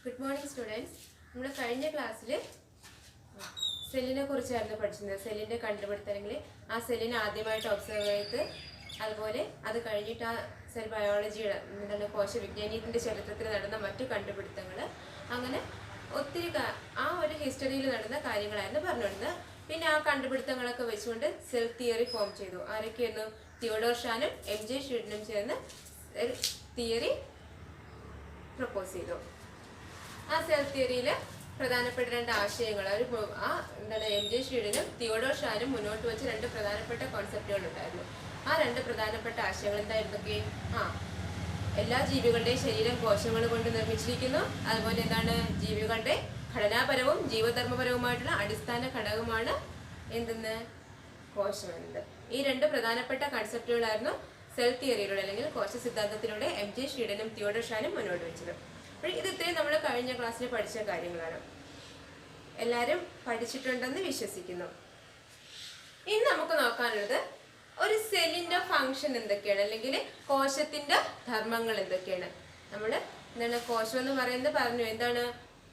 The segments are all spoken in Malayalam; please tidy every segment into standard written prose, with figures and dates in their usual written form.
Good morning students. നമ്മൾ കഴിഞ്ഞ ക്ലാസ്സിൽ സെല്ലിനെ കുറിച്ചായിരുന്നു പഠിച്ചിരുന്നത്. സെല്ലിൻ്റെ കണ്ടുപിടുത്തങ്ങൾ, ആ സെല്ലിനെ ആദ്യമായിട്ട് ഒബ്സർവ് ചെയ്ത്, അതുപോലെ അത് കഴിഞ്ഞിട്ട് ആ സെൽ ബയോളജിയുടെ എന്താണ് കോശവിജ്ഞാനീയത്തിൻ്റെ ചരിത്രത്തിൽ നടന്ന മറ്റു കണ്ടുപിടുത്തങ്ങൾ, അങ്ങനെ ഒത്തിരി ആ ഒരു ഹിസ്റ്ററിയിൽ നടന്ന കാര്യങ്ങളായിരുന്നു പറഞ്ഞുകൊടുന്നത്. പിന്നെ ആ കണ്ടുപിടുത്തങ്ങളൊക്കെ വെച്ചുകൊണ്ട് സെൽ തിയറി ഫോം ചെയ്തു. ആരൊക്കെയായിരുന്നു? തിയോഡോർ ഷാനും MJ ഷ്യൂഡനും ചേർന്ന് തിയറി പ്രപ്പോസ് ചെയ്തു. ആ സെൽ തിയറിയിൽ പ്രധാനപ്പെട്ട രണ്ട് ആശയങ്ങൾ MJ ഷ്യൂഡനും തിയോഡോർ ഷാനും മുന്നോട്ട് വെച്ച് രണ്ട് പ്രധാനപ്പെട്ട കോൺസെപ്റ്റുകൾ ഉണ്ടായിരുന്നു. ആ രണ്ട് പ്രധാനപ്പെട്ട ആശയങ്ങൾ എന്തായിരുന്നൊക്കെ? എല്ലാ ജീവികളുടെയും ശരീരം കോശങ്ങൾ കൊണ്ട് നിർമ്മിച്ചിരിക്കുന്നു. അതുപോലെ എന്താണ്? ജീവികളുടെ ഘടനാപരവും ജീവധർമ്മപരവുമായിട്ടുള്ള അടിസ്ഥാന ഘടകമാണ് എന്തെന്ന്? കോശം എന്നത്. ഈ രണ്ട് പ്രധാനപ്പെട്ട കൺസെപ്റ്റുകളായിരുന്നു സെൽ തിയറിയിലൂടെ അല്ലെങ്കിൽ കോശ സിദ്ധാന്തത്തിലൂടെ MJ ഷ്യൂഡനും തിയോഡോർ ഷാനും മുന്നോട്ട് വെച്ചത്. അപ്പോൾ ഇത് ഇത്രയും നമ്മൾ കഴിഞ്ഞ ക്ലാസ്സിൽ പഠിച്ച കാര്യങ്ങളാണ്. എല്ലാവരും പഠിച്ചിട്ടുണ്ടെന്ന് വിശ്വസിക്കുന്നു. ഇനി നമുക്ക് നോക്കാനുള്ളത് ഒരു സെല്ലിന്റെ ഫംഗ്ഷൻ എന്തൊക്കെയാണ്, അല്ലെങ്കിൽ കോശത്തിന്റെ ധർമ്മങ്ങൾ എന്തൊക്കെയാണ്. നമ്മൾ എന്താണ് കോശം എന്ന് പറയുന്നത് പറഞ്ഞു, എന്താണ്?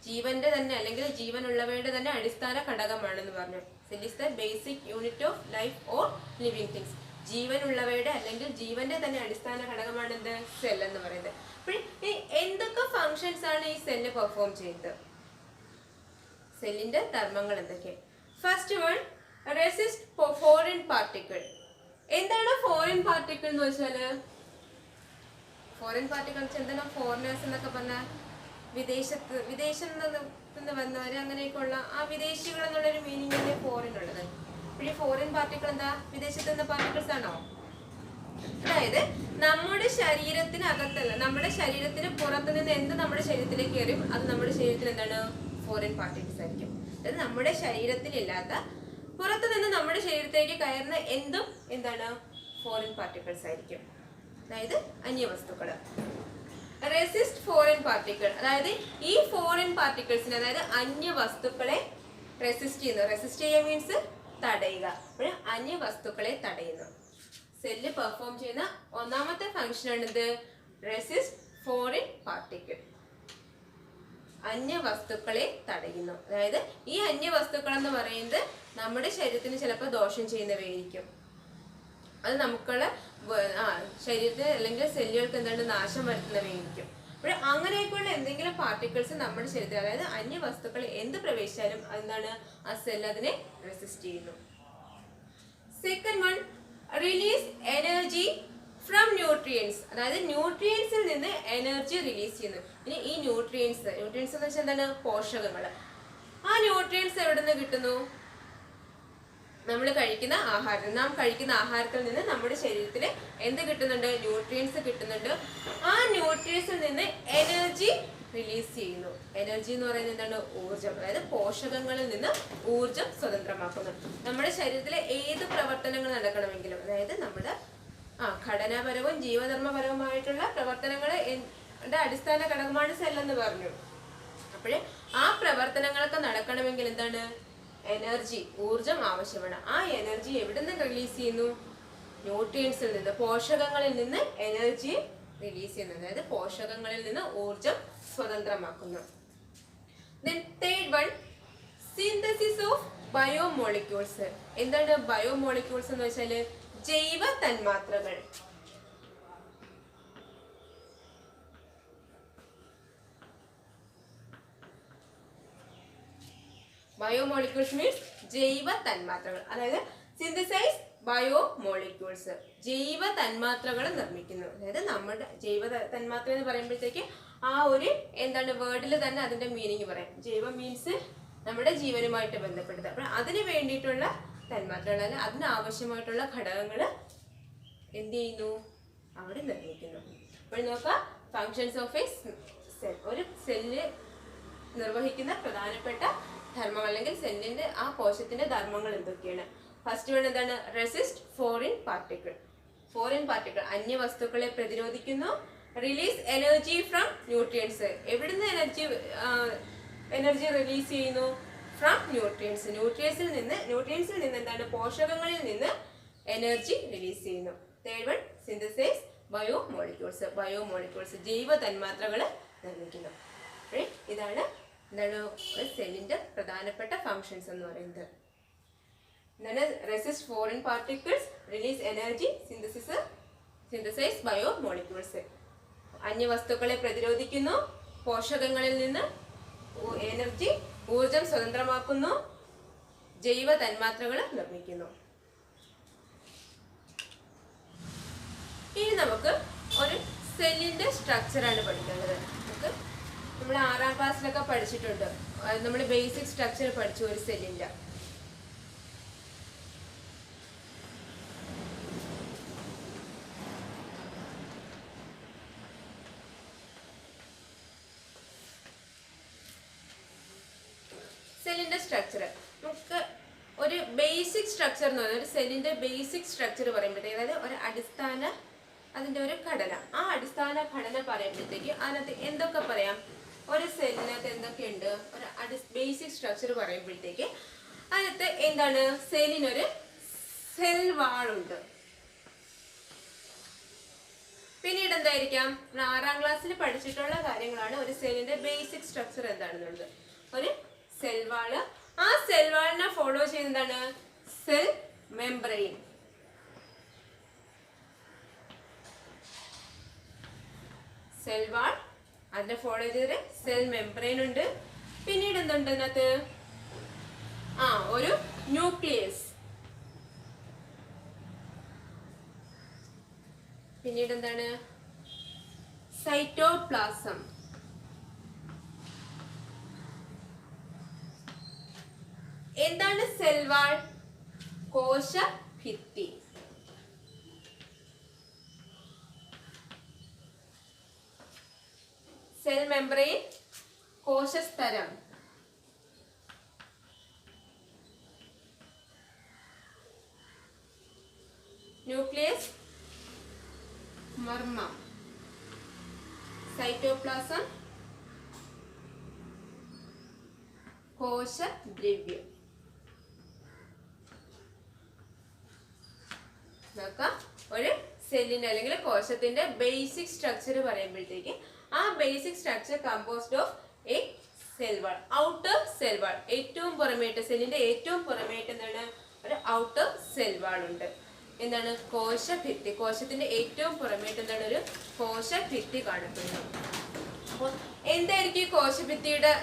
ജീവന്റെ തന്നെ അല്ലെങ്കിൽ ജീവനുള്ളവയുടെ തന്നെ അടിസ്ഥാന ഘടകമാണെന്ന് പറഞ്ഞു. Cell is the basic unit of life or living things. ജീവനുള്ളവയുടെ അല്ലെങ്കിൽ ജീവന്റെ തന്നെ അടിസ്ഥാന ഘടകമാണ് എന്ത്? സെൽ എന്ന് പറയുന്നത്. അപ്പോൾ എന്തൊക്കെ ഫങ്ഷൻസ് ആണ് ഈ സെല്ല് പെർഫോം ചെയ്യുന്നത്? സെല്ലിന്റെ ധർമ്മങ്ങൾ എന്തൊക്കെ? First one, resist foreign particle. എന്താണ് ഫോറിൻ പാർട്ടിക്കിൾ എന്ന് വെച്ചാല്? ഫോറിൻ പാർട്ടിക്കിൾ എന്താണ്? ഫോറിനേഴ്സ് എന്നൊക്കെ പറഞ്ഞാൽ വിദേശം നിന്ന് വന്നവര്, അങ്ങനെയൊക്കെ ഉള്ള ആ വിദേശികൾ എന്നുള്ളൊരു മീനിങ് അല്ലേ ഫോറിൻ ഉള്ളത്. അപ്പോൾ ഈ ഫോറിൻ പാർട്ടിക്കിൾ എന്താ? വിദേശത്ത് നിന്ന് പാർട്ടിക്കിൾസ് ആണോ? അതായത് നമ്മുടെ ശരീരത്തിനകത്തല്ല, നമ്മുടെ ശരീരത്തിന് പുറത്തു നിന്ന് എന്ത് നമ്മുടെ ശരീരത്തിലേക്ക് കയറും അത് നമ്മുടെ ശരീരത്തിൽ എന്താണ്? ഫോറിൻ പാർട്ടിക്കിൾസ് ആയിരിക്കും. അതായത് നമ്മുടെ ശരീരത്തിലില്ലാത്ത പുറത്തു നിന്ന് നമ്മുടെ ശരീരത്തിലേക്ക് കയറുന്ന എന്തും എന്താണ്? ഫോറിൻ പാർട്ടിക്കിൾസ് ആയിരിക്കും. അതായത് അന്യവസ്തുക്കൾ. റെസിസ്റ്റ് ഫോറിൻ പാർട്ടിക്കിൾ, അതായത് ഈ ഫോറിൻ പാർട്ടിക്കിൾസിനെ, അതായത് അന്യവസ്തുക്കളെ റെസിസ്റ്റ് ചെയ്യുന്നു. റെസിസ്റ്റ് ചെയ്യുക മീൻസ് തടയുക. അപ്പോൾ അന്യവസ്തുക്കളെ തടയുന്നു. സെല്ല് പെർഫോം ചെയ്യുന്ന ഒന്നാമത്തെ ഫംഗ്ഷൻ ആണിത്, റെസിസ്റ്റ് ഫോറിൻ പാർട്ടിക്കിൾ. അന്യവസ്തുക്കളെ തടയുന്നു. അതായത് ഈ അന്യവസ്തുക്കൾ എന്ന് പറയുന്നത് നമ്മുടെ ശരീരത്തിന് ചിലപ്പോൾ ദോഷം ചെയ്യുന്നവയായിരിക്കും. അത് നമുക്കുള്ള ശരീരത്തിന് അല്ലെങ്കിൽ സെല്ലുകൾക്ക് എന്താണ് നാശം വരുത്തുന്നവയായിരിക്കും. അപ്പോൾ അങ്ങനെയൊക്കെയുള്ള എന്തെങ്കിലും പാർട്ടിക്കിൾസ് നമ്മുടെ ശരീരത്തിൽ, അതായത് അന്യവസ്തുക്കൾ എന്ത് പ്രവേശിച്ചാലും എന്താണ്? ആ സെൽ അതിനെ റെസിസ്റ്റ് ചെയ്യുന്നു. Second one, release energy from nutrients. അതായത് ന്യൂട്രിയൻസിൽ നിന്ന് എനർജി റിലീസ് ചെയ്യുന്നു. ഇനി ഈ ന്യൂട്രിയൻസ് എന്ന് വെച്ചാൽ എന്താണ്? പോഷകങ്ങൾ. ആ ന്യൂട്രിയൻസ് എവിടെ നിന്ന് കിട്ടുന്നു? നമ്മൾ കഴിക്കുന്ന ആഹാരം. നാം കഴിക്കുന്ന ആഹാരത്തിൽ നിന്ന് നമ്മുടെ ശരീരത്തിൽ എന്ത് കിട്ടുന്നുണ്ട്? ന്യൂട്രിയൻസ് കിട്ടുന്നുണ്ട്. ആ ന്യൂട്രിയൻസിൽ നിന്ന് എനർജി റിലീസ് ചെയ്യുന്നു. എനർജി എന്ന് പറയുന്നത് എന്താണ്? ഊർജം. അതായത് പോഷകങ്ങളിൽ നിന്ന് ഊർജം സ്വതന്ത്രമാക്കുന്നു. നമ്മുടെ ശരീരത്തിലെ ഏത് പ്രവർത്തനങ്ങൾ നടക്കണമെങ്കിലും, അതായത് നമ്മുടെ ഘടനാപരവും ജീവധർമ്മപരവുമായിട്ടുള്ള പ്രവർത്തനങ്ങളുടെ അടിസ്ഥാന ഘടകമാണ് സെൽ എന്ന് പറഞ്ഞു. അപ്പോൾ ആ പ്രവർത്തനങ്ങളൊക്കെ നടക്കണമെങ്കിൽ എന്താണ്? എനർജി, ഊർജം ആവശ്യമാണ്. ആ എനർജി എവിടെ നിന്ന് റിലീസ് ചെയ്യുന്നു? ന്യൂട്രിയൻസിൽ നിന്ന്, പോഷകങ്ങളിൽ നിന്ന് എനർജി റിലീസ് ചെയ്യുന്നു. അതായത് പോഷകങ്ങളിൽ നിന്ന് ഊർജം സ്വതന്ത്രമാക്കുന്നു. Then third one, synthesis of biomolecules. എന്താണ് ബയോമോളിക്യൂൾസ് എന്ന് വെച്ചാല്? ജൈവ തന്മാത്രകൾ. ബയോമോളിക്യൂൾസ് മീൻസ് ജൈവ തന്മാത്രകൾ. അതായത് സിന്തസൈസ് ബയോമോളിക്യൂൾസ്, ജൈവ തന്മാത്രകൾ നിർമ്മിക്കുന്നു. അതായത് നമ്മുടെ ജൈവ തന്മാത്ര എന്ന് പറയുമ്പോഴത്തേക്ക് ആ ഒരു എന്താണ് വേർഡിൽ തന്നെ അതിന്റെ മീനിങ് പറയാം. ജൈവ മീൻസ് നമ്മുടെ ജീവനുമായിട്ട് ബന്ധപ്പെട്ടത്. അപ്പോൾ അതിന് വേണ്ടിയിട്ടുള്ള തന്മാത്രകൾ, അല്ല അതിനാവശ്യമായിട്ടുള്ള ഘടകങ്ങൾ എന്ത് ചെയ്യുന്നു? അവിടെ നിർമ്മിക്കുന്നു. അപ്പോൾ നോക്കാം, ഫങ്ഷൻസ് ഓഫ് എ സെൽ. ഒരു സെല്ല് നിർവഹിക്കുന്ന പ്രധാനപ്പെട്ട ധർമ്മങ്ങൾ അല്ലെങ്കിൽ സെല്ലിന്റെ ആ കോശത്തിന്റെ ധർമ്മങ്ങൾ എന്തൊക്കെയാണ്? ഫസ്റ്റ് വൺ എന്താണ്? Resist foreign particle. Foreign particle അന്യവസ്തുക്കളെ പ്രതിരോധിക്കുന്നു. Release energy from nutrients. എവിടുന്ന് എനർജി റിലീസ് ചെയ്യുന്നു? From nutrients. ന്യൂട്രിയൻസിൽ നിന്ന് എന്താണ്? പോഷകങ്ങളിൽ നിന്ന് എനർജി റിലീസ് ചെയ്യുന്നു. Third one, synthesise biomolecules. Biomolecules ജൈവ തന്മാത്രകൾ നിർമ്മിക്കുന്നു. ഇതാണ് എന്താണ് ഒരു സെല്ലിന്റെ പ്രധാനപ്പെട്ട ഫങ്ഷൻസ് എന്ന് പറയുന്നത്. എന്താണ്? Resist foreign particles, release energy, synthesise bio molecules. അന്യവസ്തുക്കളെ പ്രതിരോധിക്കുന്നു, പോഷകങ്ങളിൽ നിന്ന് എനർജി ഊർജം സ്വതന്ത്രമാക്കുന്നു, ജൈവ തന്മാത്രകൾ നിർമ്മിക്കുന്നു. ഇനി നമുക്ക് ഒരു സെല്ലിന്റെ സ്ട്രക്ചറാണ് പഠിക്കേണ്ടത്. നമുക്ക് നമ്മൾ 6ാം ക്ലാസ്സിലൊക്കെ പഠിച്ചിട്ടുണ്ട്. നമ്മൾ ബേസിക് സ്ട്രക്ചർ പഠിച്ചു ഒരു സെല്ലിന്റെ. സെല്ലിന്റെ സ്ട്രക്ചർ നമുക്ക് ഒരു ബേസിക് സ്ട്രക്ചർ എന്ന് പറയുന്നത്, ഒരു സെല്ലിന്റെ ബേസിക് സ്ട്രക്ചർ പറയുമ്പോഴത്തേക്ക്, അതായത് ഒരു അടിസ്ഥാന അതിന്റെ ഒരു ഘടന, ആ അടിസ്ഥാന ഘടന പറയുമ്പോഴത്തേക്ക് അതിനകത്ത് എന്തൊക്കെ പറയാം? ഒരു സെല്ലിനകത്ത് എന്തൊക്കെയുണ്ട്? ഒരു ബേസിക് സ്ട്രക്ചർ പറയുമ്പോഴത്തേക്ക് അതിനകത്ത് എന്താണ്? സെല്ലിനൊരു സെൽ വാളുണ്ട്. പിന്നീട് എന്തായിരിക്കാം? 6ാം ക്ലാസ്സിൽ പഠിച്ചിട്ടുള്ള കാര്യങ്ങളാണ് ഒരു സെല്ലിന്റെ ബേസിക് സ്ട്രക്ചർ എന്താണെന്നുള്ളത്. ഒരു സെൽ വാള്, ആ സെൽ വാളിനെ ഫോളോ ചെയ്യുന്നതാണ് സെൽ മെംബ്രെയിൻ. സെൽ വാൾ, അതിനെ ഫോളോ ചെയ്ത് സെൽ മെംബ്രെയിൻ ഉണ്ട്. പിന്നീട് എന്തുണ്ട് അതിനകത്ത്? ഒരു ന്യൂക്ലിയസ്. പിന്നീട് എന്താണ്? സൈറ്റോപ്ലാസം. എന്താണ് സെൽ വാൾ? കോശഭിത്തി. സെൽ മെംബ്രെയിൻ, കോശസ്തരം. ന്യൂക്ലിയസ്, മർമ്മം. സൈറ്റോപ്ലാസം, കോശദ്രവ്യം. ഒരു സെല്ലിന്റെ അല്ലെങ്കിൽ കോശത്തിന്റെ ബേസിക് സ്ട്രക്ചർ പറയുമ്പോഴത്തേക്ക് ആ basic structure composed of a cell wall, outer cell wall. ഏറ്റവും പുറമേട്ട്, സെല്ലിന്റെ ഏറ്റവും പുറമേട്ട് എന്താണ്? ഒരു ഔട്ടർ സെൽ വാൾ ഉണ്ട്. എന്താണ്? കോശഭിത്തി. കോശത്തിന്റെ ഏറ്റവും പുറമേട്ട് എന്താണ്? ഒരു കോശഭിത്തി കാണപ്പെടുന്നു. അപ്പോൾ എന്തായിരിക്കും ഈ കോശഭിത്തിയുടെ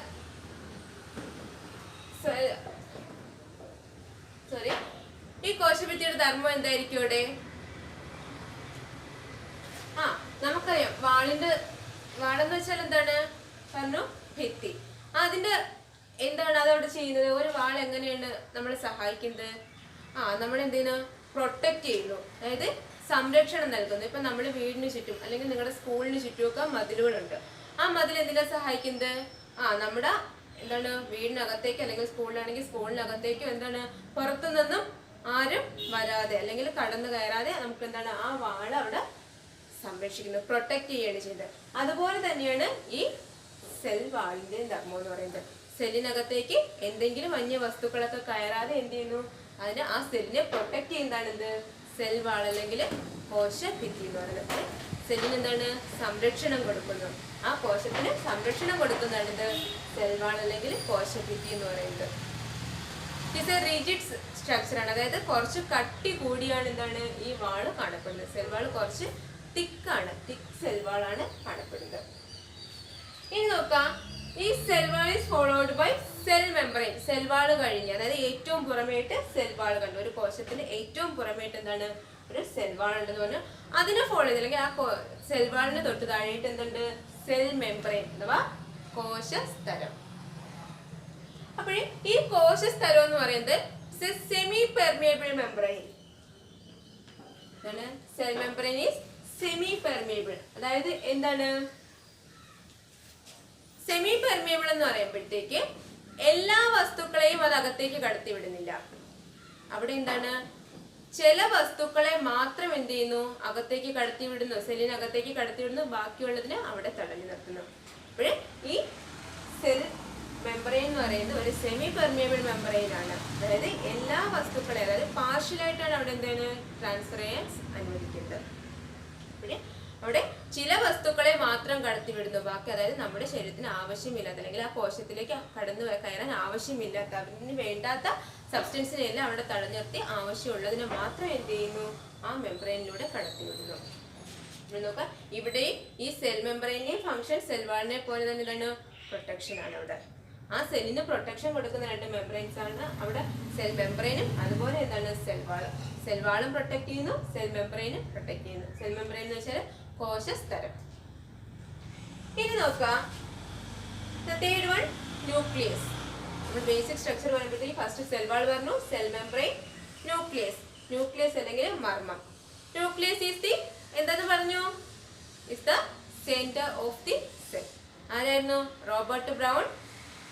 ഈ കോശഭിത്തിയുടെ ധർമ്മം എന്തായിരിക്കും ഇവിടെ? നമുക്കറിയാം, വാളെന്ന് വെച്ചാൽ എന്താണ്? പറഞ്ഞു, ഭിത്തി. അതിന്റെ എന്താണ് അതവിടെ ചെയ്യുന്നത്? ഒരു വാൾ എങ്ങനെയാണ് നമ്മളെ സഹായിക്കുന്നത്? നമ്മൾ എന്തിനാ പ്രൊട്ടക്ട് ചെയ്യുന്നു, അതായത് സംരക്ഷണം നൽകുന്നു. ഇപ്പൊ നമ്മൾ വീടിന് ചുറ്റും അല്ലെങ്കിൽ നിങ്ങളുടെ സ്കൂളിന് ചുറ്റുമൊക്കെ മതിലുകളുണ്ട്. ആ മതിൽ എന്തിനാ സഹായിക്കുന്നത്? നമ്മുടെ എന്താണ് വീടിനകത്തേക്ക് അല്ലെങ്കിൽ സ്കൂളിലാണെങ്കിൽ സ്കൂളിനകത്തേക്കും എന്താണ് പുറത്തു നിന്നും ആരും വരാതെ അല്ലെങ്കിൽ കടന്നു കയറാതെ നമുക്ക് എന്താണ് ആ വാള് അവിടെ സംരക്ഷിക്കുന്നത്, പ്രൊട്ടക്ട് ചെയ്യുകയാണ് ചെയ്യുന്നത്. അതുപോലെ തന്നെയാണ് ഈ സെൽ വാളിന്റെ ധർമ്മം എന്ന് പറയുന്നത്. സെല്ലിനകത്തേക്ക് എന്തെങ്കിലും അന്യ വസ്തുക്കളൊക്കെ കയറാതെ എന്ത് ചെയ്യുന്നു? അതിന് ആ സെല്ലിനെ പ്രൊട്ടക്ട് ചെയ്യുന്നതാണ് എന്ത്? സെൽ വാൾ അല്ലെങ്കിൽ കോശഭിത്തി എന്ന് പറയുന്നത്. സെല്ലിന് എന്താണ്? സംരക്ഷണം കൊടുക്കുന്നു. ആ കോശത്തിന് സംരക്ഷണം കൊടുക്കുന്നതാണ് ഇത് സെൽ വാൾ അല്ലെങ്കിൽ കോശഭിത്തി എന്ന് പറയുന്നത്. ഇറ്റ്സ് എ റിജിഡ് സ്ട്രക്ചർ ആണ്, അതായത് കുറച്ച് കട്ടി കൂടിയാണ് എന്താണ് ഈ വാള് കാണപ്പെടുന്നത്. സെൽ വാൾ കുറച്ച് തിക്കാണ്, തിക്ക് സെൽ വാളാണ് കാണപ്പെടുന്നത്. ഇനി നോക്കാം, ഈ cell wall is followed by cell membrane. Cell wall കഴിഞ്ഞ്, അതായത് ഏറ്റവും പുറമേട്ട് സെൽ വാൾ കണ്ടു. ഒരു കോശത്തിന് ഏറ്റവും പുറമേട്ട് എന്താണ്? ഒരു സെൽ വാൾ ഉണ്ടെന്ന് പറഞ്ഞു. അതിനെ ഫോളോ ചെയ്ത് അല്ലെങ്കിൽ ആ സെൽ വാളിന് തൊട്ട് താഴെയിട്ട് എന്തുണ്ട്? സെൽ മെംബ്രെയിൻ അഥവാ കോശസ്തരം. അപ്പോഴേ ഈ കോശസ്തരം എന്ന് പറയുന്നത് semi permeable membrane. Cell membrane is semi permeable. അതായത് എന്താണ് സെമി പെർമിയബിൾ എന്ന് പറയുമ്പോഴത്തേക്ക്? എല്ലാ വസ്തുക്കളെയും അത് അകത്തേക്ക് കടത്തിവിടുന്നില്ല. അവിടെ എന്താണ്? ചില വസ്തുക്കളെ മാത്രം എന്ത് ചെയ്യുന്നു? അകത്തേക്ക് കടത്തിവിടുന്നു, സെല്ലിനകത്തേക്ക് കടത്തിവിടുന്നു, ബാക്കിയുള്ളതിനെ അവിടെ തടഞ്ഞു നിർത്തുന്നു. അപ്പോഴേ ഈ സെൽ മെംബ്രെയിൻ എന്ന് പറയുന്നത് ഒരു സെമി പെർമിയബിൾ മെംബ്രെയിൻ ആണ്. അതായത് എല്ലാ വസ്തുക്കളെയും, അതായത് പാർഷ്യലായിട്ടാണ് അവിടെ എന്താണ് ട്രാൻസ്ഫർ ചെയ്യാൻ അനുവദിക്കുന്നത്. അവിടെ ചില വസ്തുക്കളെ മാത്രം കടത്തിവിടുന്നു, ബാക്കി അതായത് നമ്മുടെ ശരീരത്തിന് ആവശ്യമില്ലാത്ത അല്ലെങ്കിൽ ആ കോശത്തിലേക്ക് കയറാൻ ആവശ്യമില്ലാത്ത അതിന് വേണ്ടാത്ത സബ്സ്റ്റൻസിനെ എല്ലാം അവിടെ തടഞ്ഞു നിർത്തി ആവശ്യമുള്ളതിനെ മാത്രം എന്ത് ചെയ്യുന്നു, ആ മെംബ്രെയിനിലൂടെ കടത്തിവിടുന്നു. നോക്കാം, ഇവിടെ ഈ സെൽ മെംബ്രെയിനിന്റെ ഫംഗ്ഷൻ സെൽ വാളിനെ പോലെ തന്നെ എന്താണ്, പ്രൊട്ടക്ഷൻ ആണ്. അവിടെ ആ സെല്ലിന് പ്രൊട്ടക്ഷൻ കൊടുക്കുന്ന രണ്ട് മെംബ്രെയിൻസ് ആണ് അവിടെ, സെൽ മെംബ്രെയിനും അതുപോലെ എന്താണ് സെൽവാളും. സെൽവാളും പ്രൊട്ടക്ട് ചെയ്യുന്നു, സെൽ മെംബ്രെയിനും പ്രൊട്ടക്ട് ചെയ്യുന്നു. സെൽ മെംബ്രെയിൻ എന്ന് വെച്ചാൽ കോശസ്തരം. ഇനി നോക്കാം തേർഡ് വൺ, ന്യൂക്ലിയസ്. നമ്മൾ ബേസിക് സ്ട്രക്ചർ പറയുമ്പോഴത്തേക്ക് ഫസ്റ്റ് സെൽ വാൾ പറഞ്ഞു, സെൽ മെംബ്രെയിൻ, ന്യൂക്ലിയസ്. ന്യൂക്ലിയസ് അല്ലെങ്കിൽ മർമ്മം. ന്യൂക്ലിയസ് ഈസ് ദി എന്താന്ന് പറഞ്ഞു, is the centre of the cell. ആരായിരുന്നു, റോബർട്ട് ബ്രൗൺ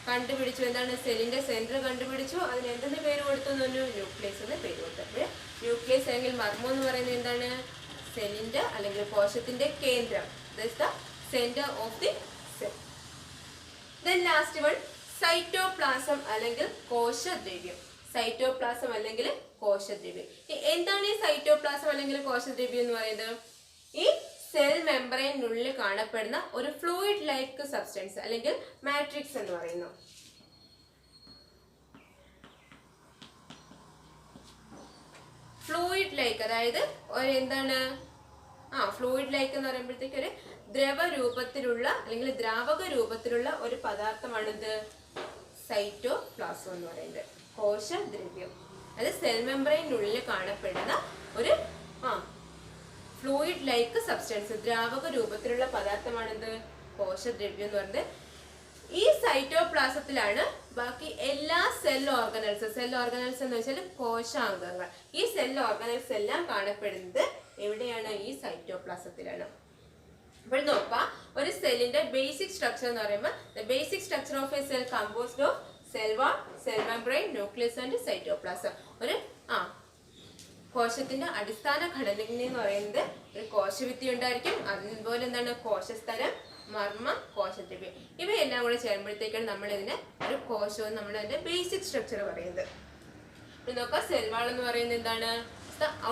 കണ്ടുപിടിച്ചു. എന്താണ്, സെല്ലിന്റെ സെന്റർ കണ്ടുപിടിച്ചു. അതിന് എന്തെന്ന് പേര് കൊടുത്തു, ന്യൂക്ലിയസ് എന്ന് പേര് കൊടുത്തു. ന്യൂക്ലിയസ് അല്ലെങ്കിൽ മർമ്മം എന്ന് പറയുന്നത് എന്താണ്, സെല്ലിന്റെ അല്ലെങ്കിൽ കോശത്തിന്റെ കേന്ദ്രം. That is the centre of the cell. Then last one, cytoplasm അല്ലെങ്കിൽ കോശദ്രവ്യം. സൈറ്റോപ്ലാസം അല്ലെങ്കിൽ കോശദ്രവ്യം. എന്താണ് ഈ സൈറ്റോപ്ലാസം അല്ലെങ്കിൽ കോശദ്രവ്യം എന്ന് പറയുന്നത്? ഈ സെൽ മെംബ്രെയിനുള്ളിൽ കാണപ്പെടുന്ന ഒരു ഫ്ലൂയിഡ് ലൈക്ക് സബ്സ്റ്റൻസ് അല്ലെങ്കിൽ മാട്രിക്സ് എന്ന് പറയുന്നു. ഫ്ലൂയിഡ് ലൈക്ക് അതായത് ഒരു എന്താണ്, ഫ്ലൂയിഡ് ലൈക്ക് എന്ന് പറയുമ്പോഴത്തേക്ക് ഒരു ദ്രവരൂപത്തിലുള്ള അല്ലെങ്കിൽ ദ്രാവക രൂപത്തിലുള്ള ഒരു പദാർത്ഥമാണിത് സൈറ്റോപ്ലാസം എന്ന് പറയുന്നത്, കോശദ്രവ്യം. അത് സെൽ മെംബ്രെയിനുള്ളിൽ കാണപ്പെടുന്ന ഒരു ഫ്ലൂയിഡ് ലൈക്ക് സബ്സ്റ്റൻസ്, ദ്രാവക രൂപത്തിലുള്ള പദാർത്ഥമാണിത് കോശദ്രവ്യം എന്ന് പറയുന്നത്. ഈ സൈറ്റോപ്ലാസത്തിലാണ് ബാക്കി എല്ലാ സെൽ ഓർഗനൽസ് എന്ന് വെച്ചാൽ കോശാംഗങ്ങൾ, ഈ സെൽ ഓർഗനൽസ് എല്ലാം കാണപ്പെടുന്നത് എവിടെയാണ്, ഈ സൈറ്റോപ്ലാസത്തിലാണ്. അപ്പോൾ നോക്കാം, ഒരു സെല്ലിന്റെ ബേസിക് സ്ട്രക്ചർ എന്ന് പറയുമ്പോൾ the basic structure of a cell composed of cell wall, cell membrane, nucleus and cytoplasm. ഒരു കോശത്തിന്റെ അടിസ്ഥാന ഘടന എന്ന് പറയുന്നത് ഒരു കോശഭിത്തി ഉണ്ടായിരിക്കും, അതുപോലെ എന്താണ് കോശസ്തരം, മർമ്മം, കോശദ്രവ്യം. ഇവയെല്ലാം കൂടെ ചേരുമ്പോഴത്തേക്കാണ് നമ്മൾ ഇതിനെ ഒരു കോശവും നമ്മൾ അതിന്റെ ബേസിക് സ്ട്രക്ചർ പറയുന്നത്. നോക്കാം, സെൽ വാൾ എന്ന് പറയുന്നത് എന്താണ്,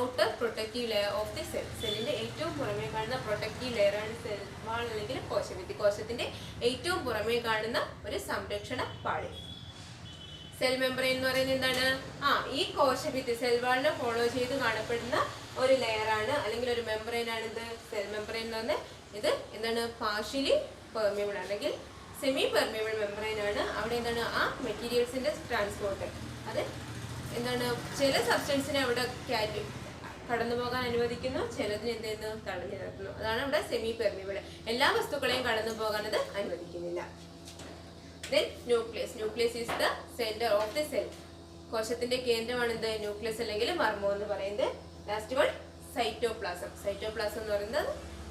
outer protective layer of the cell. സെല്ലിന്റെ ഏറ്റവും പുറമേ കാണുന്ന പ്രൊട്ടക്റ്റീവ് ലെയർ ആണ് സെൽ വാൾ അല്ലെങ്കിൽ കോശഭിത്തി. കോശത്തിന്റെ ഏറ്റവും പുറമേ കാണുന്ന ഒരു സംരക്ഷണ പാളി. സെൽ മെംബ്രെയിൻ എന്ന് പറയുന്നത് എന്താണ്, ഈ കോശഭിത്തി സെൽ വാളിനെ ഫോളോ ചെയ്ത് കാണപ്പെടുന്ന ഒരു ലെയർ ആണ് അല്ലെങ്കിൽ ഒരു മെംബ്രെയിൻ ആണ് ഇത് സെൽ മെംബ്രെയിൻ എന്ന് പറഞ്ഞാൽ. ഇത് എന്താണ്, പാർഷ്യലി പെർമിയബിൾ അല്ലെങ്കിൽ സെമി പെർമിയബിൾ മെംബ്രെയിൻ ആണ്. അവിടെ എന്താണ്, ആ മെറ്റീരിയൽസിന്റെ ട്രാൻസ്പോർട്ട്, അത് എന്താണ്, ചില സബ്സ്റ്റൻസിനെ അവിടെ കടന്നു പോകാൻ അനുവദിക്കുന്നു, ചിലതിന് എന്ത് ചെയ്യുന്നു, തടഞ്ഞു നിർത്തുന്നു. അതാണ് ഇവിടെ സെമി പെർമിയബിൾ. എല്ലാ വസ്തുക്കളെയും കടന്നു പോകാൻ അത് അനുവദിക്കുന്നില്ല. Then nucleus. Nucleus is the center of the cell. കോശത്തിന്റെ കേന്ദ്രമാണ് എന്ത്, ന്യൂക്ലിയസ് അല്ലെങ്കിൽ മർമ്മം എന്ന് പറയുന്നത്. Last one, cytoplasm. സൈറ്റോപ്ലാസം എന്ന് പറയുന്നത്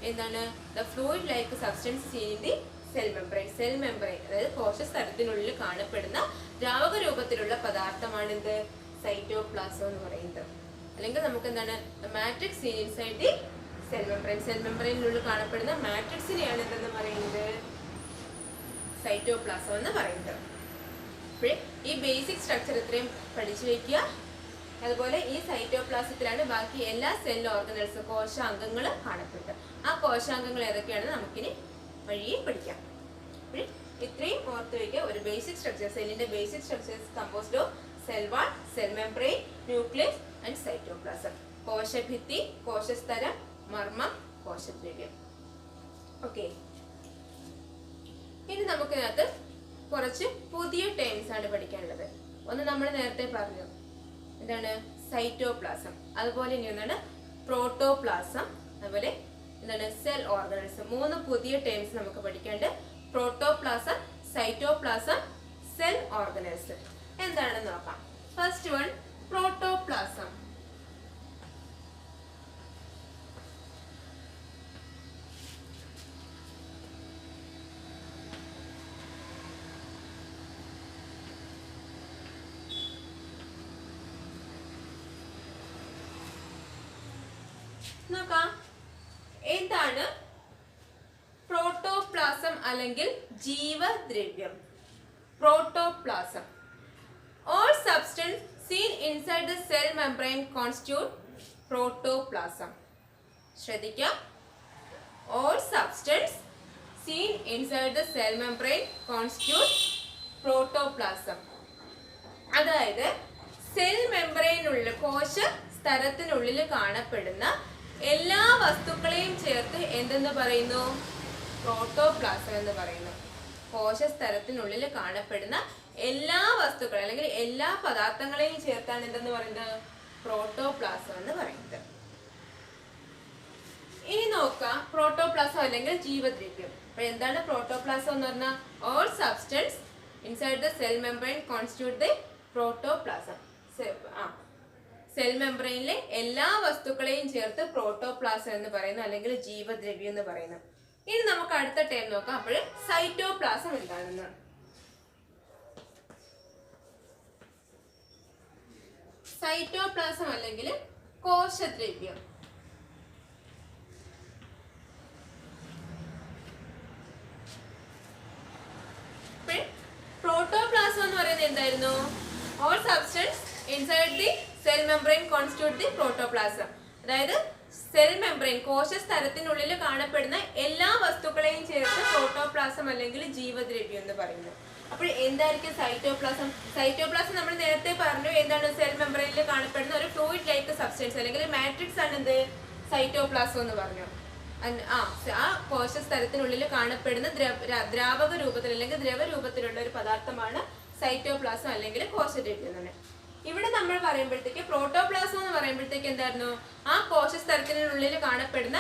എന്താണ്, the fluid like substance scene in the cell membrane. Cell membrane അതായത് കോശസ്തരത്തിനുള്ളിൽ കാണപ്പെടുന്ന ദ്രാവക രൂപത്തിലുള്ള പദാർത്ഥമാണ് എന്ത്, സൈറ്റോപ്ലാസം എന്ന് പറയുന്നത്. അല്ലെങ്കിൽ നമുക്ക് എന്താണ്, matrix seen inside the cell membrane. Cell മെംബ്രെയിനുള്ളിൽ കാണപ്പെടുന്ന മാട്രിക്സിനെയാണ് എന്തെന്ന് പറയുന്നത്, സൈറ്റോപ്ലാസം എന്ന് പറയുന്നത്. അപ്പോൾ ഈ ബേസിക് സ്ട്രക്ചർ ഇത്രയും പഠിച്ചു വയ്ക്കുക. അതുപോലെ ഈ സൈറ്റോപ്ലാസത്തിലാണ് ബാക്കി എല്ലാ സെൽ ഓർഗനൽസ്, കോശാംഗങ്ങൾ കാണപ്പെടുന്നത്. ആ കോശാംഗങ്ങൾ ഏതൊക്കെയാണെന്ന് നമുക്കിനി വഴിയെ പഠിക്കാം. അപ്പോൾ ഇത്രയും ഓർത്ത് വയ്ക്കുക. ഒരു ബേസിക് സ്ട്രക്ചർ, സെല്ലിന്റെ basic structures composed of cell wall, cell membrane, nucleus and cytoplasm. കോശഭിത്തി, കോശസ്തരം, മർമ്മം, കോശദ്രവ്യം. ഓക്കെ, ഇനി നമുക്കിതിനകത്ത് കുറച്ച് പുതിയ ടേംസ് ആണ് പഠിക്കാനുള്ളത്. ഒന്ന് നമ്മൾ നേരത്തെ പറഞ്ഞു, എന്താണ്, സൈറ്റോപ്ലാസം. അതുപോലെ ഇനി എന്താണ്, പ്രോട്ടോപ്ലാസം, അതുപോലെ എന്താണ്, സെൽ ഓർഗനൽസ്. 3 പുതിയ ടേംസ് നമുക്ക് പഠിക്കാനുണ്ട്. Protoplasm, cytoplasm, cell organelles. എന്താണെന്ന് നോക്കാം. First one, protoplasm. നോക്കാം, എന്താണ് പ്രോട്ടോപ്ലാസം അല്ലെങ്കിൽ ജീവദ്രവ്യം? Protoplasm. All substance seen inside the cell membrane constitute protoplasm. ശ്രദ്ധിക്കുക, all substance seen inside the cell membrane constitute protoplasm. അതായത് സെൽ മെംബ്രെയിനുള്ള കോശ സ്തരത്തിനുള്ളിൽ കാണപ്പെടുന്ന എല്ലാ വസ്തുക്കളെയും ചേർത്ത് എന്തെന്ന് പറയുന്നു? പ്രോട്ടോപ്ലാസം എന്ന് പറയുന്നു. കോശസ്തരത്തിനുള്ളിൽ കാണപ്പെടുന്ന എല്ലാ വസ്തുക്കളും അല്ലെങ്കിൽ എല്ലാ പദാർത്ഥങ്ങളെയും ചേർത്താണ് എന്തെന്ന് പറയുന്നത്? പ്രോട്ടോപ്ലാസം എന്ന് പറയുന്നത്. ഇനി നോക്കാം പ്രോട്ടോപ്ലാസം അല്ലെങ്കിൽ ജീവദ്രവ്യം. അപ്പൊ എന്താണ് പ്രോട്ടോപ്ലാസം എന്ന് പറഞ്ഞാൽ? All substance inside the cell membrane constitute the protoplasm. Cell മെംബ്രെയിനിലെ എല്ലാ വസ്തുക്കളെയും ചേർത്ത് പ്രോട്ടോപ്ലാസം എന്ന് പറയുന്നു അല്ലെങ്കിൽ ജീവദ്രവ്യം എന്ന് പറയുന്നു. ഇനി നമുക്ക് അടുത്ത ടേം നോക്കാം. അപ്പോൾ സൈറ്റോപ്ലാസം എന്താണെന്ന്. സൈറ്റോപ്ലാസം അല്ലെങ്കിൽ കോശദ്രവ്യം. പ്രോട്ടോപ്ലാസം എന്ന് പറയുന്നത് എന്തായിരുന്നു? All substance inside the cell membrane constitute the protoplasm. അതായത് സെൽ മെംബ്രെയിൻ കോശസ്തരത്തിനുള്ളിൽ കാണപ്പെടുന്ന എല്ലാ വസ്തുക്കളെയും ചേർത്ത് പ്രോട്ടോപ്ലാസം അല്ലെങ്കിൽ ജീവദ്രവ്യം എന്ന് പറയുന്നു. അപ്പോൾ എന്തായിരിക്കും സൈറ്റോപ്ലാസം? സൈറ്റോപ്ലാസം നമ്മൾ നേരത്തെ പറഞ്ഞു എന്താണ്? സെൽ മെംബ്രെയിനിൽ കാണപ്പെടുന്ന ഒരു ഫ്ലൂയിഡ് ലൈക്ക് സബ്സ്റ്റൻസ് അല്ലെങ്കിൽ മാട്രിക്സ് ആണ് എന്ത്? സൈറ്റോപ്ലാസം എന്ന് പറഞ്ഞു. ആ കോശസ്തരത്തിനുള്ളിൽ കാണപ്പെടുന്ന ദ്രാവക രൂപത്തിൽ അല്ലെങ്കിൽ ദ്രവരൂപത്തിലുള്ള ഒരു പദാർത്ഥമാണ് സൈറ്റോപ്ലാസം അല്ലെങ്കിൽ കോശദ്രവ്യം എന്ന്. ഇവിടെ നമ്മൾ പറയുമ്പോഴത്തേക്ക് പ്രോട്ടോപ്ലാസം എന്ന് പറയുമ്പോഴത്തേക്ക് എന്തായിരുന്നു? ആ കോശസ്തരത്തിനുള്ളിൽ കാണപ്പെടുന്ന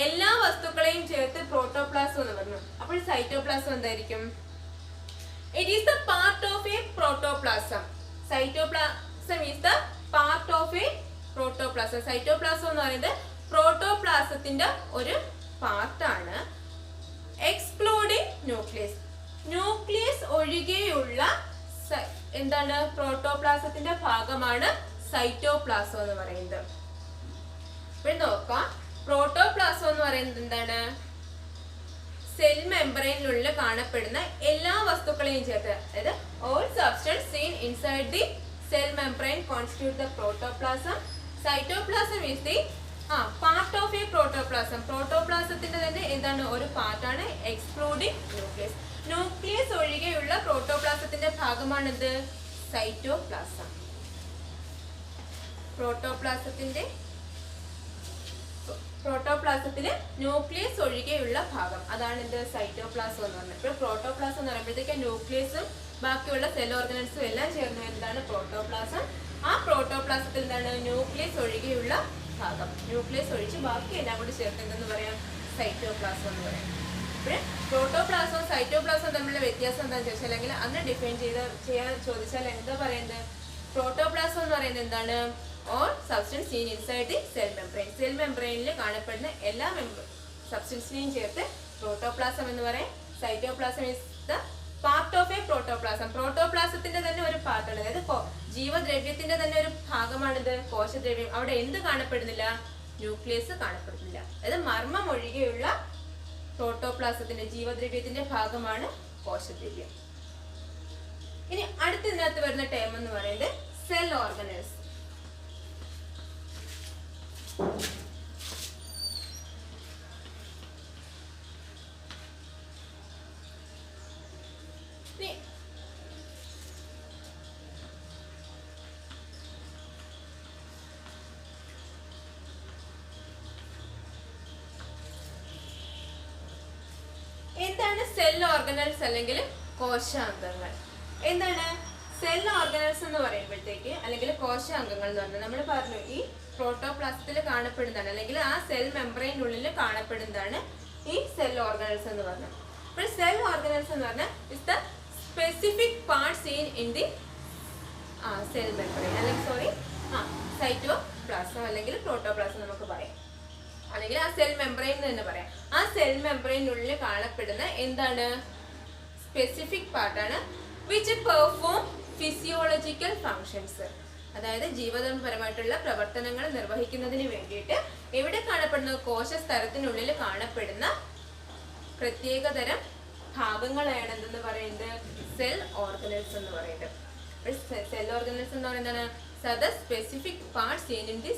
എല്ലാ വസ്തുക്കളെയും ചേർത്ത് പ്രോട്ടോപ്ലാസം എന്ന് പറഞ്ഞു. അപ്പോൾ സൈറ്റോപ്ലാസം എന്തായിരിക്കും? It is the part of a protoplasm. Cytoplasm is the part of a protoplasm. Cytoplasm എന്ന് പറയുന്നത് പ്രോട്ടോപ്ലാസത്തിന്റെ ഒരു പാർട്ടാണ്. Excluding nucleus. ന്യൂക്ലിയസ് ഒഴികെയുള്ള എന്താണ്? പ്രോട്ടോപ്ലാസത്തിന്റെ ഭാഗമാണ് സൈറ്റോപ്ലാസം എന്ന് പറയുന്നത്. ഇപ്പോൾ നോക്കാം, പ്രോട്ടോപ്ലാസം എന്ന് പറയുന്നത് എന്താണ്? സെൽ മെംബ്രെയിനിനുള്ളിൽ കാണപ്പെടുന്ന എല്ലാ വസ്തുക്കളെയും ചേർത്ത്, അതായത് all substance seen inside the cell membrane constitute the protoplasm. Cytoplasm is the part of a protoplasm. പ്രോട്ടോപ്ലാസത്തിന്റെ തന്നെ എന്താണ്? ഒരു പാർട്ടാണ്. Excluding nucleus. ന്യൂക്ലിയസ് ഒഴികെയുള്ള പ്രോട്ടോപ്ലാസത്തിന്റെ ഭാഗമാണ് എന്ത്? സൈറ്റോപ്ലാസം. പ്രോട്ടോപ്ലാസത്തില് ന്യൂക്ലിയസ് ഒഴികെയുള്ള ഭാഗം അതാണ് എന്ത്? സൈറ്റോപ്ലാസം എന്ന് പറഞ്ഞത്. ഇപ്പോൾ പ്രോട്ടോപ്ലാസം എന്ന് പറയുമ്പോഴത്തേക്ക് ന്യൂക്ലിയസും ബാക്കിയുള്ള സെൽ ഓർഗനൽസും എല്ലാം ചേർന്ന് എന്താണ്? പ്രോട്ടോപ്ലാസം. ആ പ്രോട്ടോപ്ലാസത്തിൽ എന്താണ്? ന്യൂക്ലിയസ് ഒഴികെയുള്ള ഭാഗം. ന്യൂക്ലിയസ് ഒഴിച്ച് ബാക്കി എല്ലാം കൂടി ചേർത്ത് എന്തെന്ന് പറയാം? സൈറ്റോപ്ലാസം എന്ന് പറയാം. അപ്പോൾ പ്രോട്ടോപ്ലാസവും സൈറ്റോപ്ലാസവും തമ്മിലുള്ള വ്യത്യാസം എന്താണെന്ന് ചോദിച്ചാൽ, അല്ലെങ്കിൽ അന്ന് ഡിഫൈൻ ചെയ്യാൻ ചോദിച്ചാൽ എന്താ പറയുന്നത്? പ്രോട്ടോപ്ലാസം എന്ന് പറയുന്നത് എന്താണ്? All substance seen inside the cell membrane. Cell മെംബ്രെയിനിൽ കാണപ്പെടുന്ന എല്ലാ സബ്സ്റ്റൻസിനെയും ചേർത്ത് പ്രോട്ടോപ്ലാസം എന്ന് പറയാം. Cytoplasm is the part of a protoplasm. പ്രോട്ടോപ്ലാസത്തിന്റെ തന്നെ ഒരു പാർട്ടാണ്. അതായത് ജീവദ്രവ്യത്തിന്റെ തന്നെ ഒരു ഭാഗമാണിത് കോശദ്രവ്യം. അവിടെ എന്ത് കാണപ്പെടുന്നില്ല? ന്യൂക്ലിയസ് കാണപ്പെടുന്നില്ല. അതായത് മർമ്മം ഒഴികെയുള്ള പ്രോട്ടോപ്ലാസത്തിന്റെ ജീവദ്രവ്യത്തിന്റെ ഭാഗമാണ് കോശദ്രവ്യം. ഇനി അടുത്തതിനകത്ത് വരുന്ന ടേം എന്ന് പറയുന്നത് സെൽ ഓർഗനൽസ്. എന്താണ് സെൽ ഓർഗനൽസ് അല്ലെങ്കിൽ കോശാംഗങ്ങൾ? എന്താണ് സെൽ ഓർഗനൽസ് എന്ന് പറയുമ്പോഴത്തേക്ക് അല്ലെങ്കിൽ കോശാംഗങ്ങൾ എന്ന് പറഞ്ഞാൽ നമ്മൾ പറഞ്ഞു ഈ പ്രോട്ടോപ്ലാസത്തിൽ കാണപ്പെടുന്നതാണ് അല്ലെങ്കിൽ ആ സെൽ മെംബ്രെയിനുള്ളിൽ കാണപ്പെടുന്നതാണ് ഈ സെൽ ഓർഗനൽസ് എന്ന് പറഞ്ഞത്. അപ്പോൾ സെൽ ഓർഗനൽസ് എന്ന് പറഞ്ഞാൽ is the specific part seen in the cell membrane അല്ലെങ്കിൽ സൈറ്റോപ്ലാസം അല്ലെങ്കിൽ പ്രോട്ടോപ്ലാസം നമുക്ക് പറയാം, അല്ലെങ്കിൽ ആ സെൽ മെംബ്രെയിൻ എന്ന് പറയാം. ആ സെൽ മെംബ്രെയിനുള്ളിൽ കാണപ്പെടുന്ന എന്താണ്? സ്പെസിഫിക് പാർട്ടാണ് വിച്ച് പെർഫോം ഫിസിയോളജിക്കൽ ഫങ്ഷൻസ്. അതായത് ജീവപരമായിട്ടുള്ള പ്രവർത്തനങ്ങൾ നിർവഹിക്കുന്നതിന് വേണ്ടിയിട്ട് എവിടെ കാണപ്പെടുന്ന കോശസ്തരത്തിനുള്ളിൽ കാണപ്പെടുന്ന പ്രത്യേകതരം ഭാഗങ്ങളാണ് എന്തെന്ന് പറയുന്നത്? സെൽ ഓർഗനൽസ് എന്ന് പറയുന്നത്. സെൽ ഓർഗനൽസ് എന്ന് പറയുന്നത് specific part seen in the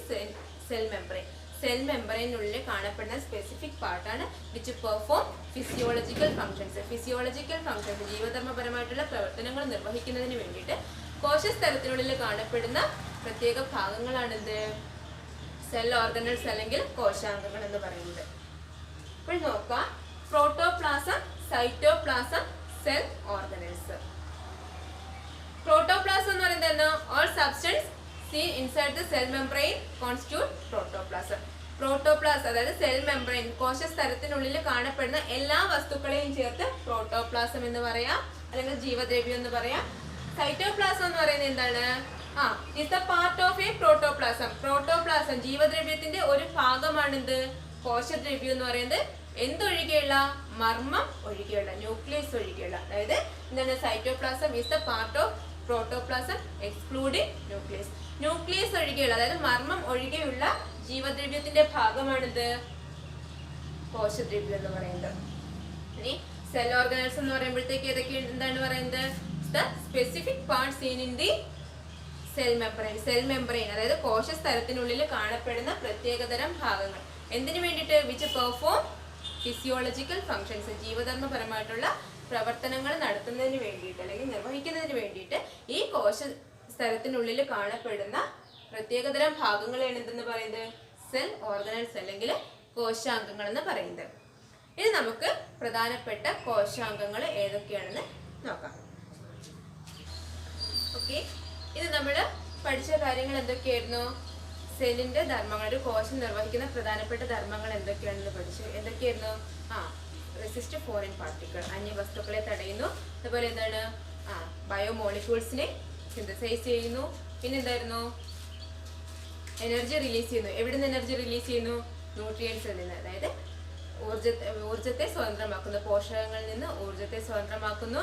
cell membrane. Cell മെമ്പറിനുള്ളിൽ കാണപ്പെടുന്ന സ്പെസിഫിക് പാർട്ടാണ് which perform physiological functions. Physiological functions ജീവധർമ്മപരമായിട്ടുള്ള പ്രവർത്തനങ്ങൾ നിർവഹിക്കുന്നതിന് വേണ്ടിയിട്ട് കോശസ്തരത്തിനുള്ളിൽ കാണപ്പെടുന്ന പ്രത്യേക ഭാഗങ്ങളാണിത് സെൽ ഓർഗനൽസ് അല്ലെങ്കിൽ കോശാംഗങ്ങൾ എന്ന് പറയുന്നത്. ഇപ്പോൾ നോക്കാം, protoplasm, cytoplasm, cell organelles. Protoplasm എന്ന് പറയുന്നത് all substance seen inside the cell membrane constitute protoplasm. Protoplasm അതായത് സെൽ മെംബ്രെയിൻ കോശസ്തരത്തിനുള്ളിൽ കാണപ്പെടുന്ന എല്ലാ വസ്തുക്കളെയും ചേർത്ത് പ്രോട്ടോപ്ലാസം എന്ന് പറയാം, അല്ലെങ്കിൽ ജീവദ്രവ്യം എന്ന് പറയാം. സൈറ്റോപ്ലാസം എന്ന് പറയുന്നത് എന്താണ്? is the part of a protoplasm. Protoplasm ജീവദ്രവ്യത്തിന്റെ ഒരു ഭാഗമാണിത് കോശദ്രവ്യം എന്ന് പറയുന്നത്. എന്തൊഴികെയുള്ള? മർമ്മം ഒഴികെയുള്ള, ന്യൂക്ലിയസ് ഒഴികെയുള്ള. അതായത് എന്താണ്? Cytoplasm is the part of protoplasm excluding nucleus. Nucleus ഒഴികെയുള്ള, അതായത് മർമ്മം ഒഴികെയുള്ള ജീവദ്രവ്യത്തിന്റെ ഭാഗമാണിത് കോശദ്രവ്യം എന്ന് പറയുന്നത്. ഇനി സെൽ ഓർഗനൽസ് എന്ന് പറയുമ്പോഴത്തേക്ക് ഏതൊക്കെ എന്താണ് പറയുന്നത്? Specific part seen in the cell membrane. Cell membrane അതായത് കോശസ്തരത്തിനുള്ളിൽ കാണപ്പെടുന്ന പ്രത്യേകതരം ഭാഗങ്ങൾ. എന്തിനു വേണ്ടിയിട്ട്? വിച്ച് പെർഫോം ഫിസിയോളജിക്കൽ ഫങ്ഷൻസ് ജീവധർമ്മപരമായിട്ടുള്ള പ്രവർത്തനങ്ങൾ നടത്തുന്നതിന് വേണ്ടിയിട്ട് അല്ലെങ്കിൽ നിർവഹിക്കുന്നതിന് വേണ്ടിയിട്ട് ഈ കോശസ്തരത്തിനുള്ളിൽ കാണപ്പെടുന്ന പ്രത്യേകതരം ഭാഗങ്ങളെയാണ് എന്തെന്ന് പറയുന്നത്? സെൽ ഓർഗനൽസ് അല്ലെങ്കിൽ കോശാംഗങ്ങൾ എന്ന് പറയുന്നത്. ഇനി നമുക്ക് പ്രധാനപ്പെട്ട കോശാംഗങ്ങൾ ഏതൊക്കെയാണെന്ന് നോക്കാം. ഓക്കെ, ഇത് നമ്മൾ പഠിച്ച കാര്യങ്ങൾ എന്തൊക്കെയായിരുന്നു? സെല്ലിന്റെ ധർമ്മങ്ങൾ, ഒരു കോശം നിർവഹിക്കുന്ന പ്രധാനപ്പെട്ട ധർമ്മങ്ങൾ എന്തൊക്കെയാണെന്ന് പഠിച്ചു. എന്തൊക്കെയായിരുന്നു? റെസിസ്റ്റ് ഫോറിൻ പാർട്ടിക്കിൾ, അന്യവസ്തുക്കളെ തടയുന്നു. അതുപോലെ എന്താണ്? ബയോമോളിക്യൂൾസിനെ സിന്തസൈസ് ചെയ്യുന്നു. പിന്നെ എന്തായിരുന്നു? എനർജി റിലീസ് ചെയ്യുന്നു. എവിടെ നിന്ന് എനർജി റിലീസ് ചെയ്യുന്നു? ന്യൂട്രിയൻസിൽ നിന്ന്. അതായത് ഊർജത്തെ സ്വതന്ത്രമാക്കുന്നു, പോഷകങ്ങളിൽ നിന്ന് ഊർജത്തെ സ്വതന്ത്രമാക്കുന്നു,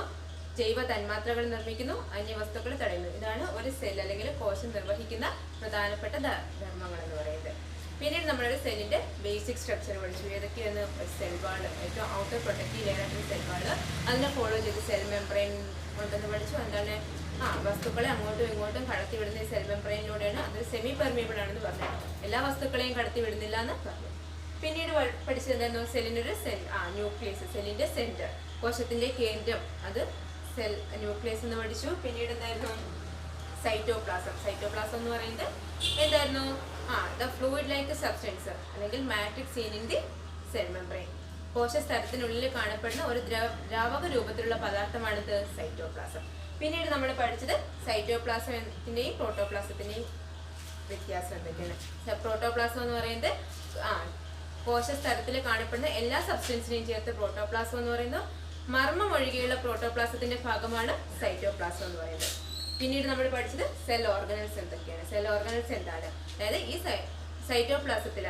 ജൈവ തന്മാത്രകൾ നിർമ്മിക്കുന്നു, അന്യവസ്തുക്കൾ തടയുന്നു. ഇതാണ് ഒരു സെൽ അല്ലെങ്കിൽ കോശം നിർവഹിക്കുന്ന പ്രധാനപ്പെട്ട ധർമ്മങ്ങൾ എന്ന് പറയുന്നത്. പിന്നീട് നമ്മളൊരു സെല്ലിന്റെ ബേസിക് സ്ട്രക്ചർ പഠിച്ചു. ഏതൊക്കെയാണ്? സെൽ വാൾ, ഏറ്റവും ഔട്ടർ പ്രൊട്ടക്റ്റീവ് ലെയർ ആയിട്ടുള്ള സെൽ വാൾ, അതിനെ ഫോളോ ചെയ്ത് സെൽ മെംബ്രെയിൻ ഉണ്ടെന്ന് പഠിച്ചു. എന്താണ്? വസ്തുക്കളെ അങ്ങോട്ടും ഇങ്ങോട്ടും കടത്തി വിടുന്ന ഈ സെൽ മെംബ്രെയിനിലൂടെയാണ്. അത് സെമി പെർമിയബിൾ ആണെന്ന് പറഞ്ഞു. എല്ലാ വസ്തുക്കളെയും കടത്തി വിടുന്നില്ല എന്ന് പറഞ്ഞു. പിന്നീട് പഠിച്ചത് എന്തായിരുന്നു? സെല്ലിൻ്റെ ഒരു ന്യൂക്ലിയസ്, സെല്ലിന്റെ സെന്റർ, കോശത്തിന്റെ കേന്ദ്രം, അത് സെൽ ന്യൂക്ലിയസ് എന്ന് പഠിച്ചു. പിന്നീട് എന്തായിരുന്നു? സൈറ്റോപ്ലാസം. സൈറ്റോപ്ലാസം എന്ന് പറയുന്നത് എന്തായിരുന്നു? ദ ഫ്ലൂയിഡ് ലൈക്ക് സബ്സ്റ്റൻസ് അല്ലെങ്കിൽ matrix seen in the cell membrane. കോശസ്തരത്തിനുള്ളിൽ കാണപ്പെടുന്ന ഒരു ദ്രാവക രൂപത്തിലുള്ള പദാർത്ഥമാണിത് സൈറ്റോപ്ലാസം. പിന്നീട് നമ്മൾ പഠിച്ചത് സൈറ്റോപ്ലാസത്തിന്റെയും പ്രോട്ടോപ്ലാസത്തിന്റെയും വ്യത്യാസം എന്തൊക്കെയാണ്. പ്രോട്ടോപ്ലാസം എന്ന് പറയുന്നത് കോശസ്തരത്തിൽ കാണപ്പെടുന്ന എല്ലാ സബ്സ്റ്റൻസിനെയും ചേർത്ത് പ്രോട്ടോപ്ലാസം എന്ന് പറയുന്നു. മർമ്മം ഒഴികെയുള്ള പ്രോട്ടോപ്ലാസത്തിന്റെ ഭാഗമാണ് സൈറ്റോപ്ലാസം എന്ന് പറയുന്നത്. പിന്നീട് നമ്മൾ പഠിച്ചത് സെൽ ഓർഗനൽസ് എന്തൊക്കെയാണ്. സെൽ ഓർഗനൽസ് എന്താണ്? അതായത് ഈ സൈറ്റോപ്ലാസത്തിൽ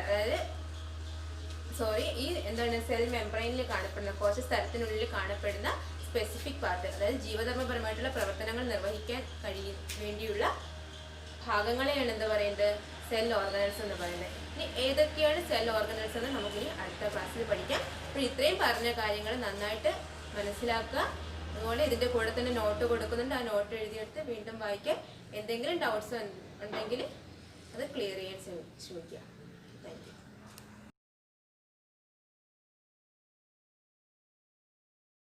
ഈ എന്താണ് സെൽ മെംബ്രെയിനിൽ കാണപ്പെടുന്ന കോശസ്തരത്തിനുള്ളിൽ കാണപ്പെടുന്ന സ്പെസിഫിക് പാർട്ട്, അതായത് ജീവധർമ്മപരമായിട്ടുള്ള പ്രവർത്തനങ്ങൾ നിർവഹിക്കാൻ വേണ്ടിയുള്ള ഭാഗങ്ങളെയാണ് എന്താ പറയുന്നത്? സെൽ ഓർഗനൽസ് എന്ന് പറയുന്നത്. ഇനി ഏതൊക്കെയാണ് സെൽ ഓർഗനൽസ് എന്ന് നമുക്കിനി അടുത്ത ക്ലാസ്സിൽ പഠിക്കാം. അപ്പോൾ ഇത്രയും പറഞ്ഞ കാര്യങ്ങൾ നന്നായിട്ട് മനസ്സിലാക്കുക. അതുപോലെ ഇതിൻ്റെ കൂടെ തന്നെ നോട്ട് കൊടുക്കുന്നുണ്ട്. ആ നോട്ട് എഴുതിയെടുത്ത് വീണ്ടും വായിക്കുക. എന്തെങ്കിലും ഡൗട്ട്സ് ഉണ്ടെങ്കിൽ അത് ക്ലിയർ ചെയ്യാൻ ശ്രമിക്കുക.